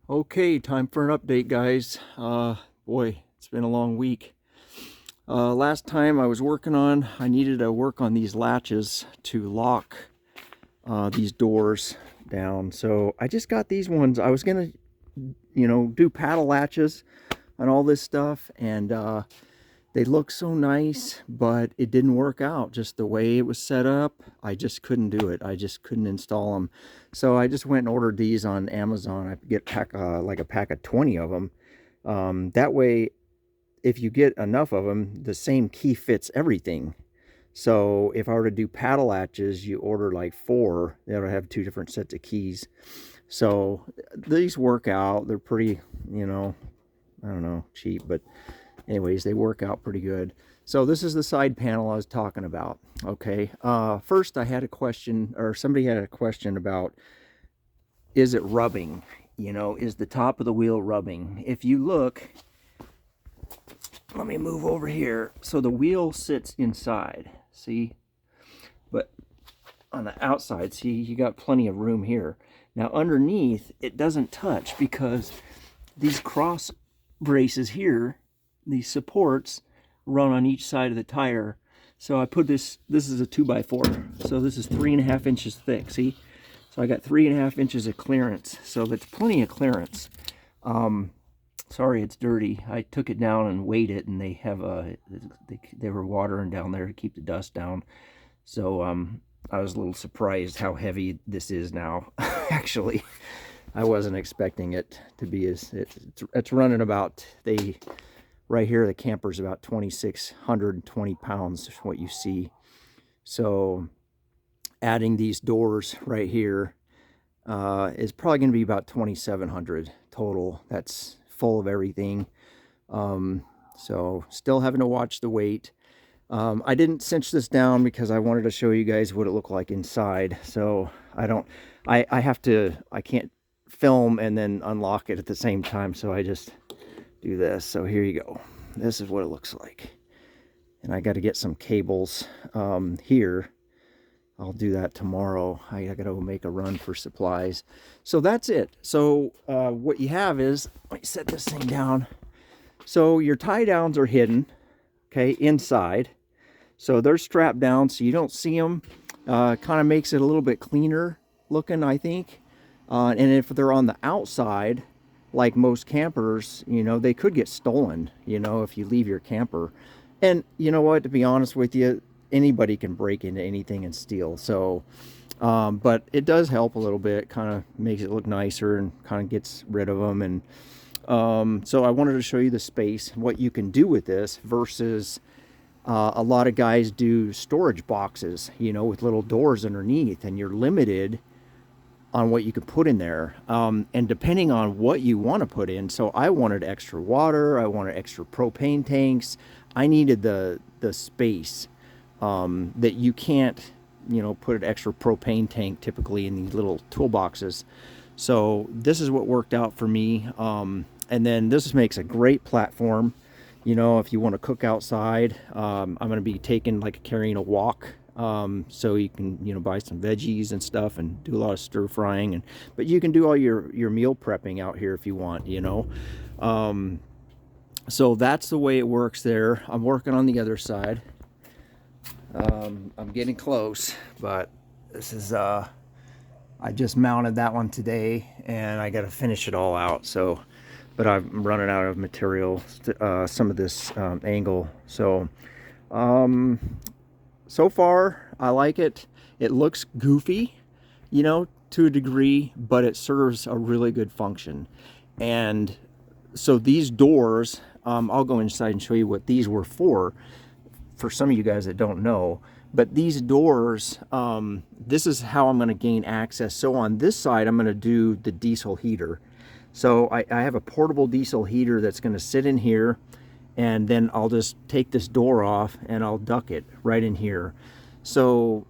Okay, time for an update, guys. Boy, it's been a long week. Last time I was working on, I needed to work on these latches to lock these doors down. So I just got these ones. I was gonna, do paddle latches and all this stuff, and they look so nice, but it didn't work out. Just the way it was set up, I just couldn't do it. I just couldn't install them. So I just went and ordered these on Amazon. I get like a pack of 20 of them. That way, if you get enough of them, the same key fits everything. So if I were to do paddle latches, you order like 4. They'll have 2 different sets of keys. So these work out. They're pretty, I don't know, cheap, but anyways, they work out pretty good. So this is the side panel I was talking about. Okay. First I had a question, or somebody had a question about, is it rubbing? Is the top of the wheel rubbing? If you look, let me move over here. So the wheel sits inside, see? But on the outside, see, you got plenty of room here. Now underneath, it doesn't touch because these cross braces here, these supports, run on each side of the tire. So I put this is a 2x4. So this is 3.5 inches thick, see? So I got 3.5 inches of clearance. So that's plenty of clearance. Sorry, it's dirty. I took it down and weighed it, and they were watering down there to keep the dust down. So I was a little surprised how heavy this is now. Actually, I wasn't expecting it to be it's running about, right here the camper's about 2,620 pounds is what you see. So adding these doors right here is probably going to be about 2,700 total. That's full of everything. So still having to watch the weight. I didn't cinch this down because I wanted to show you guys what it looked like inside. So I can't film and then unlock it at the same time. So I just do this. So here you go. This is what it looks like. And I got to get some cables here. I'll do that tomorrow. I got to make a run for supplies. So that's it. So what you have is, let me set this thing down. So your tie downs are hidden, okay, inside. So they're strapped down so you don't see them. Kind of makes it a little bit cleaner looking, I think. And if they're on the outside, like most campers, they could get stolen, if you leave your camper. And you know what, to be honest with you, anybody can break into anything and steal. So, but it does help a little bit, kind of makes it look nicer and kind of gets rid of them. And so I wanted to show you the space, what you can do with this versus a lot of guys do storage boxes, with little doors underneath, and you're limited on what you can put in there. And depending on what you want to put in. So I wanted extra water. I wanted extra propane tanks. I needed the space that you can't, put an extra propane tank typically in these little toolboxes. So this is what worked out for me. And then this makes a great platform, if you want to cook outside. I'm going to be carrying a wok. So you can, buy some veggies and stuff and do a lot of stir frying, but you can do all your meal prepping out here if you want, so that's the way it works there. I'm working on the other side. I'm getting close, but this is, I just mounted that one today and I got to finish it all out. So, but I'm running out of material, some of this, angle. So, so far I like it. It looks goofy, to a degree, but it serves a really good function. And so these doors, I'll go inside and show you what these were for some of you guys that don't know. But these doors, this is how I'm going to gain access. So on this side, I'm going to do the diesel heater. So I have a portable diesel heater that's going to sit in here, and then I'll just take this door off and I'll duck it right in here. So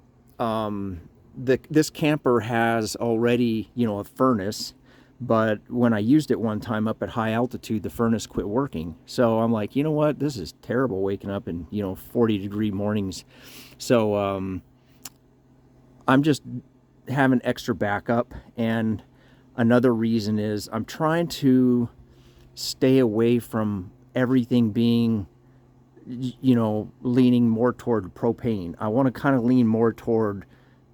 this camper has already, a furnace, but when I used it one time up at high altitude, the furnace quit working. So I'm like, you know what, this is terrible waking up in 40-degree mornings. So I'm just having extra backup, and another reason is I'm trying to stay away from everything being, you know, leaning more toward propane. I want to kind of lean more toward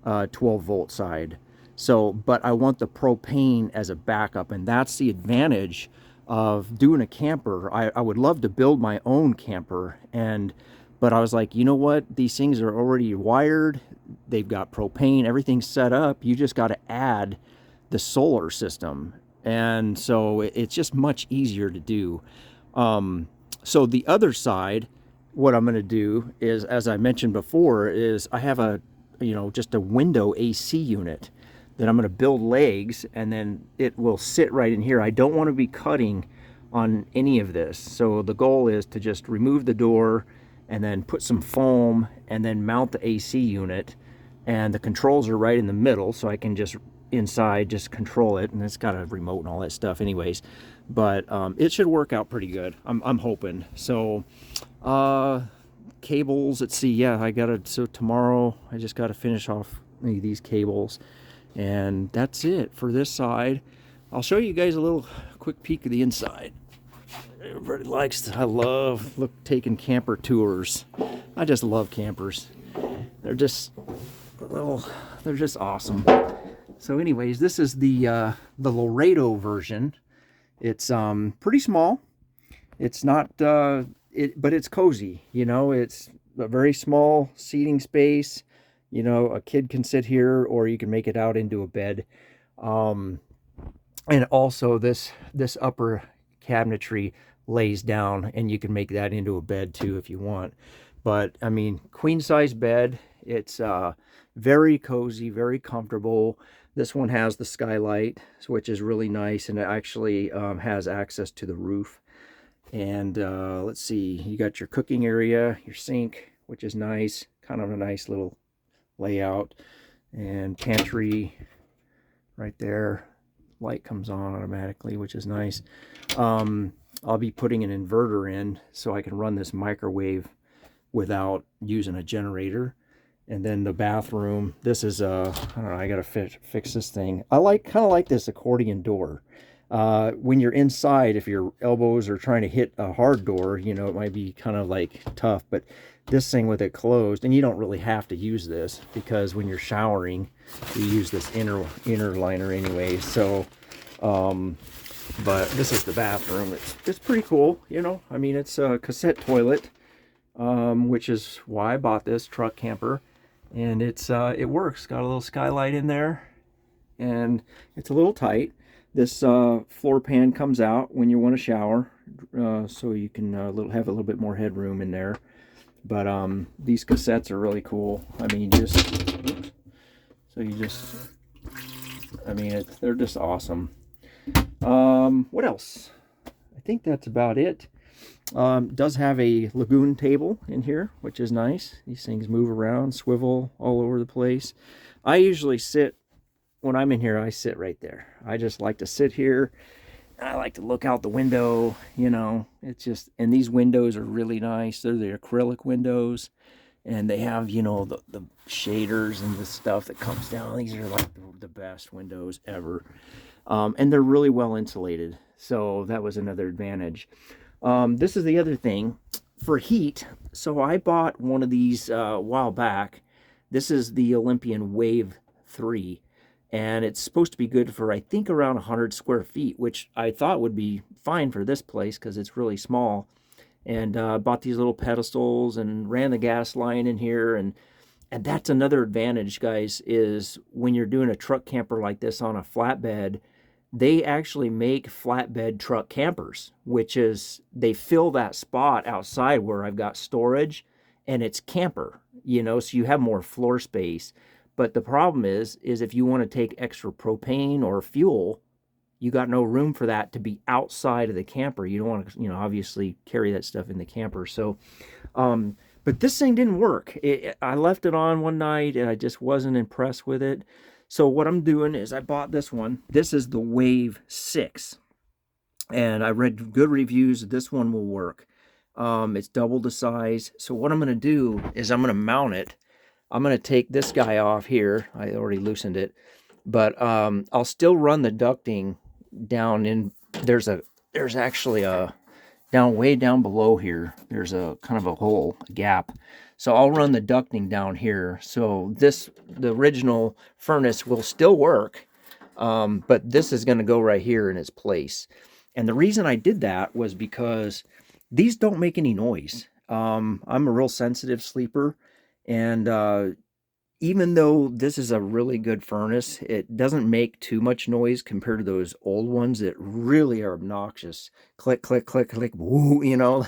12 volt side. So, but I want the propane as a backup, and that's the advantage of doing a camper. I would love to build my own camper, but I was like, you know what? These things are already wired. They've got propane, everything's set up. You just got to add the solar system. And so it's just much easier to do. So the other side, what I'm going to do is, as I mentioned before, is I have just a window AC unit that I'm going to build legs, and then it will sit right in here. I don't want to be cutting on any of this. So the goal is to just remove the door and then put some foam and then mount the AC unit. And the controls are right in the middle, so I can just inside just control it, and it's got a remote and all that stuff anyways. But it should work out pretty good. I'm hoping. So cables, let's see, yeah, so tomorrow I just got to finish off these cables, and that's it for this side. I'll show you guys a little quick peek of the inside. Everybody likes I love taking camper tours. I just love campers. They're just awesome. So anyways, this is the Laredo version. It's pretty small. It's not but it's cozy, you know. It's a very small seating space. You know, a kid can sit here, or you can make it out into a bed. And also this upper cabinetry lays down, and you can make that into a bed too if you want. But I mean, queen size bed. It's very cozy, very comfortable. This one has the skylight, which is really nice, and it actually has access to the roof. And let's see, you got your cooking area, your sink, which is nice, kind of a nice little layout, and pantry right there. Light comes on automatically, which is nice. I'll be putting an inverter in so I can run this microwave without using a generator. And then the bathroom, this is I don't know, I gotta fix this thing. I kind of like this accordion door. When you're inside, if your elbows are trying to hit a hard door, you know, it might be kind of like tough. But this thing with it closed, and you don't really have to use this, because when you're showering, you use this inner liner anyway. So but this is the bathroom. It's pretty cool, you know. I mean, it's a cassette toilet, which is why I bought this truck camper. And it works. Got a little skylight in there, and it's a little tight. This floor pan comes out when you want to shower, so you can have a little bit more headroom in there. But these cassettes are really cool. I mean, they're just awesome. What else? I think that's about it. Does have a lagoon table in here, which is nice. These things move around, swivel all over the place. I usually sit, when I'm in here, I sit right there. I just like to sit here. I like to look out the window, you know. It's just, and these windows are really nice. They're the acrylic windows, and they have, you know, the shaders and the stuff that comes down. These are like the best windows ever. And they're really well insulated. So that was another advantage. This is the other thing for heat. So I bought one of these a while back. This is the Olympian Wave 3, and it's supposed to be good for, I think, around 100 square feet, which I thought would be fine for this place because it's really small. And bought these little pedestals and ran the gas line in here, and that's another advantage, guys, is when you're doing a truck camper like this on a flatbed. They actually make flatbed truck campers, which is, they fill that spot outside where I've got storage, and it's camper, you know, so you have more floor space. But the problem is if you want to take extra propane or fuel, you got no room for that to be outside of the camper. You don't want to, you know, obviously carry that stuff in the camper. So, but this thing didn't work. I left it on one night, and I just wasn't impressed with it. So what I'm doing is I bought this one. This is the Wave 6. And I read good reviews. This one will work. It's double the size. So what I'm going to do is I'm going to mount it. I'm going to take this guy off here. I already loosened it. But I'll still run the ducting down in, there's actually a, way down below here, there's a kind of a hole, a gap. So I'll run the ducting down here. So the original furnace will still work, but this is going to go right here in its place. And the reason I did that was because these don't make any noise. I'm a real sensitive sleeper, and even though this is a really good furnace, it doesn't make too much noise compared to those old ones that really are obnoxious. Click, click, click, click, woo, you know.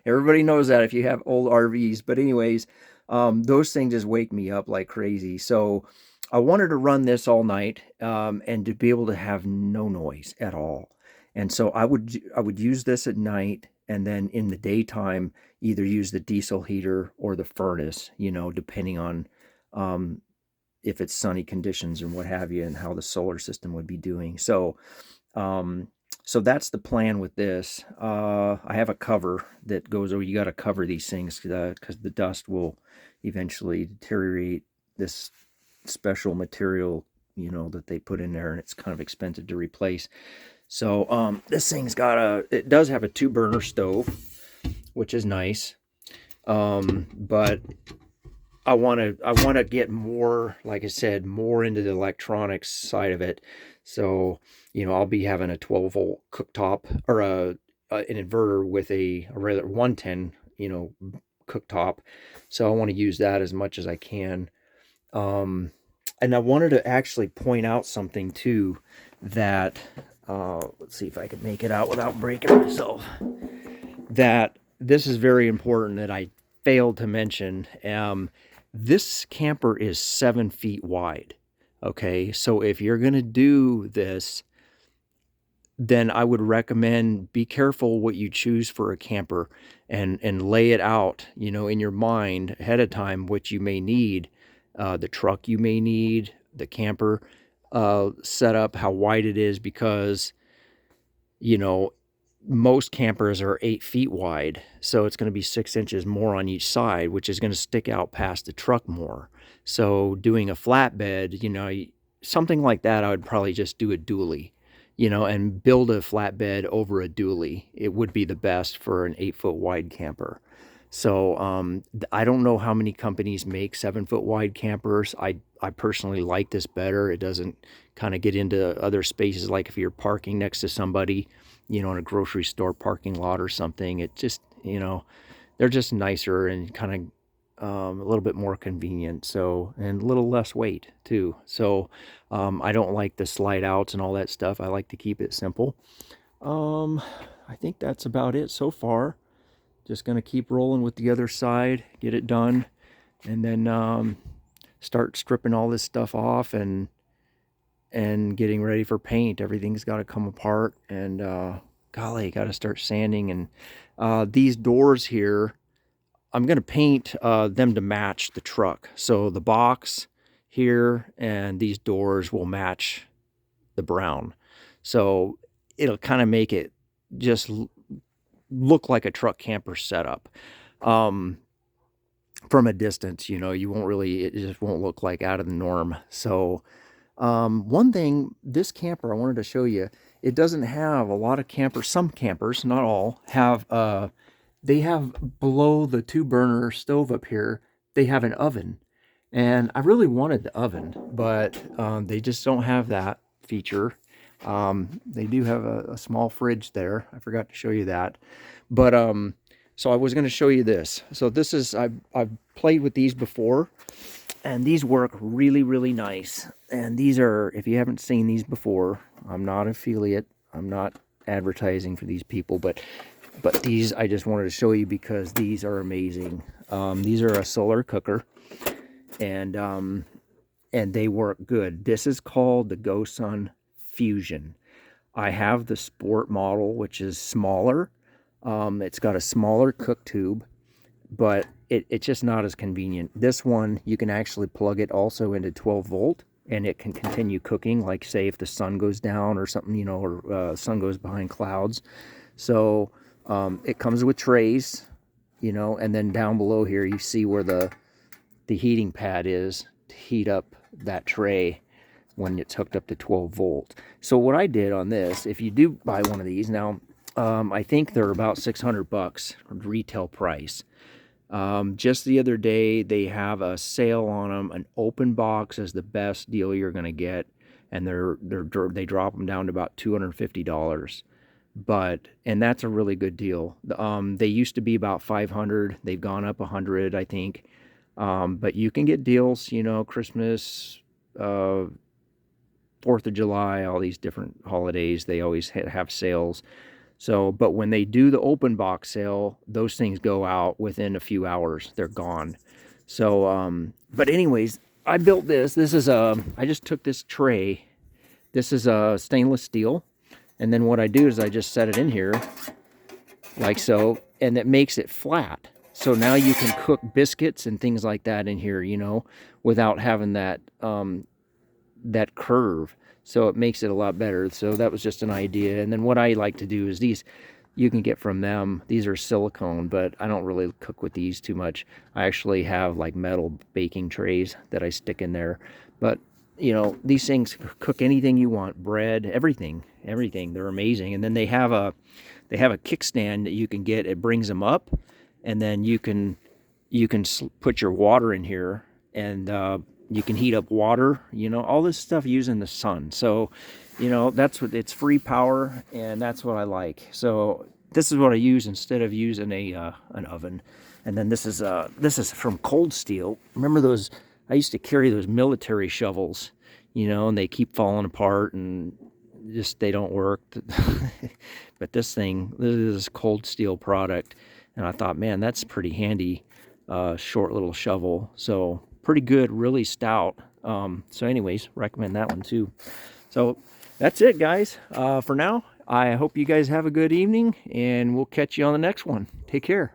Everybody knows that if you have old RVs. But anyways, those things just wake me up like crazy. So I wanted to run this all night, and to be able to have no noise at all. And so I would use this at night, and then in the daytime, either use the diesel heater or the furnace, you know, depending on if it's sunny conditions and what have you, and how the solar system would be doing. So so that's the plan with this. I have a cover that goes over. You got to cover these things because the dust will eventually deteriorate this special material, you know, that they put in there, and it's kind of expensive to replace. So this thing's got it does have a 2-burner stove, which is nice. But I want to get more, like I said, more into the electronics side of it. So, you know, I'll be having a 12-volt cooktop, or an inverter with a rather 110, you know, cooktop. So I want to use that as much as I can. And I wanted to actually point out something too, that let's see if I can make it out without breaking myself. That this is very important that I failed to mention. This camper is 7 feet wide. Okay, so if you're going to do this, then I would recommend be careful what you choose for a camper, and lay it out, you know, in your mind ahead of time, what you may need, the truck you may need, the camper setup, how wide it is, because, you know, most campers are 8 feet wide, so it's going to be 6 inches more on each side, which is going to stick out past the truck more. So doing a flatbed, you know, something like that, I would probably just do a dually, you know, and build a flatbed over a dually. It would be the best for an 8-foot wide camper. So I don't know how many companies make 7-foot wide campers. I personally like this better. It doesn't kind of get into other spaces, like if you're parking next to somebody, you know, in a grocery store parking lot or something. It just, you know, they're just nicer and kind of a little bit more convenient. So, and a little less weight too. So I don't like the slide outs and all that stuff. I like to keep it simple. I think that's about it so far. Just going to keep rolling with the other side, get it done, and then start stripping all this stuff off and getting ready for paint. Everything's got to come apart, and golly, got to start sanding. And these doors here, I'm going to paint them to match the truck. So the box here and these doors will match the brown. So it'll kind of make it just look like a truck camper setup. From a distance, you know, you won't really, it just won't look like out of the norm. So one thing, this camper I wanted to show you, it doesn't have a lot of campers. Some campers, not all, have they have below the 2-burner stove up here, they have an oven. And I really wanted the oven, but they just don't have that feature. They do have a small fridge there. I forgot to show you that. But so I was going to show you this. So this is, I've played with these before, and these work really, really nice. And these are, if you haven't seen these before, I'm not an affiliate. I'm not advertising for these people, but these I just wanted to show you because these are amazing. These are a solar cooker, and they work good. This is called the GoSun Fusion. I have the sport model, which is smaller. It's got a smaller cook tube, but it's just not as convenient. This one, you can actually plug it also into 12 volt, and it can continue cooking, like say if the sun goes down or something, you know, or sun goes behind clouds. So it comes with trays, you know, and then down below here you see where the heating pad is to heat up that tray. when it's hooked up to 12 volt. So what I did on this, if you do buy one of these now, I think they're about $600 retail price. Just the other day, they have a sale on them. An open box is the best deal you're going to get, and they drop them down to about $250. And that's a really good deal. They used to be about 500. They've gone up 100, I think. But you can get deals, you know, Christmas, 4th of July, all these different holidays. They always have sales. So, but when they do the open box sale, those things go out within a few hours. They're gone. So, but anyways, I built this. This is I just took this tray. This is a stainless steel. And then what I do is I just set it in here like so, and it makes it flat. So now you can cook biscuits and things like that in here, you know, without having that, that curve. So it makes it a lot better. So that was just an idea. And then what I like to do is these, you can get from them. These are silicone, but I don't really cook with these too much. I actually have like metal baking trays that I stick in there. But, you know, these things cook anything you want, bread, everything. They're amazing. And then they have a kickstand that you can get. It brings them up, and then you can put your water in here, and you can heat up water, you know, all this stuff using the sun. So, you know, that's what, it's free power, and that's what I like. So this is what I use instead of using an oven. And then this is from Cold Steel. Remember those? I used to carry those military shovels, you know, and they keep falling apart and just, they don't work. But this is Cold Steel product, and I thought, man, that's pretty handy. Short little shovel. So pretty good, really stout. So anyways, recommend that one too. So that's it, guys. For now, I hope you guys have a good evening, and we'll catch you on the next one. Take care.